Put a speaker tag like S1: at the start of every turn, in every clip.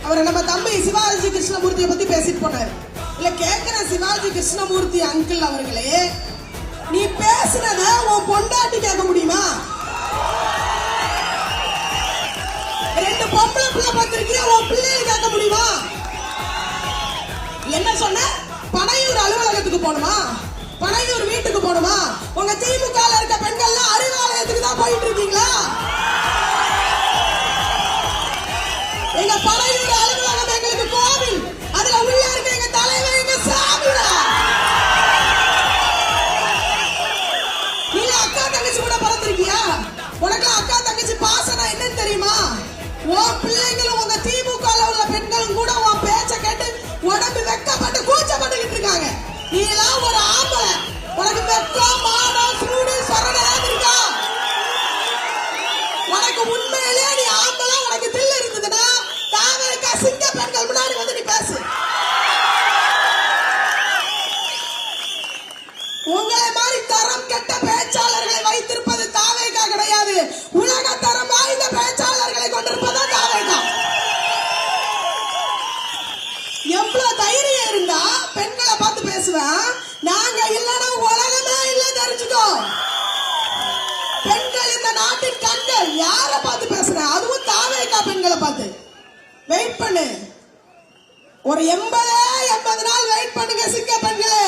S1: அவரை நம்ம தம்பி சிவாஜி கிருஷ்ணமூர்த்தியை பத்தி பேசிட்டு போனார். இல்ல கேக்குற சிவாஜி கிருஷ்ணமூர்த்தி அங்கிள் அவர்களே, நீ பேசுனத உன் பொண்டாட்டி கேட்க முடியுமா? ரெண்டு பொம்பளை பிள்ளை பார்த்திருக்கிய உன் பிள்ளையை கேட்க முடியுமா? என்ன சொன்ன? பனையூர் அலுவலகத்துக்கு போகணுமா? பனையூர் வீட்டுக்கு போகணுமா? உங்க திமுக இருக்க பெண்கள்லாம் அறிவாலயத்துக்கு தான் போயிட்டு இருக்கீங்களா? எங்க பனையூர் அலுவலகம் எங்களுக்கு கோவில், அதுல உள்ள இருக்க எங்க தலைவர் எங்க சாமிடா. நீங்க அக்கா தங்கச்சி கூட பிறந்திருக்கியா? உனக்கு அக்கா தங்கச்சி பாசனா என்னன்னு தெரியுமா? உன் பிள்ளைங்களும் உங்க திமுக உள்ள பெண்களும் கூட உன் பேச்ச கேட்டு உடம்பு வெக்கப்பட்டு கூச்சப்பட்டுக்கிட்டு இருக்காங்க. நீ எல்லாம் ஒரு ஆம்பளை, உனக்கு வெக்கம் மானம் சூடு சொரணை இருக்கா? உனக்கு உண்மையிலே நீ ஆம்பளை, உனக்கு தில்லு இருந்ததுன்னா தாவேக்கா சிங்க பெண்கள் முன்னாடி வந்து நீ பேசு. உங்களை மாதிரி தரம் கெட்ட பேச்சாளர்களை வைத்திருப்பது தாவேக்கா கிடையாது. உலக தரம் வாய்ந்த பேச்சாளர்களை கொண்டிருப்பதா தாவேக்கா. எவ்வளவு தைரியம் இருந்தா பெண்களை பார்த்து பேசுவேன். நாங்க இல்லைன்னா உலகமே இல்லை தெரிஞ்சுக்கோ. பெண்கள் இந்த நாட்டின் கண்கள். யாரை பார்த்து பேசுறேன்? அதுவும் தாவேக்கா பெண்களை பார்த்து. வெயிட் பண்ணு, ஒரு 80 நாள் வெயிட் பண்ணுங்க சிங்க பெண்களே.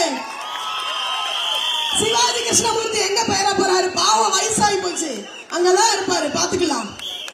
S1: சிவாஜி கிருஷ்ணமூர்த்தி எங்க பெயர போறாரு? பாவம் வயசாகி போச்சு, அங்கதான் இருப்பாரு, பாத்துக்கலாம்.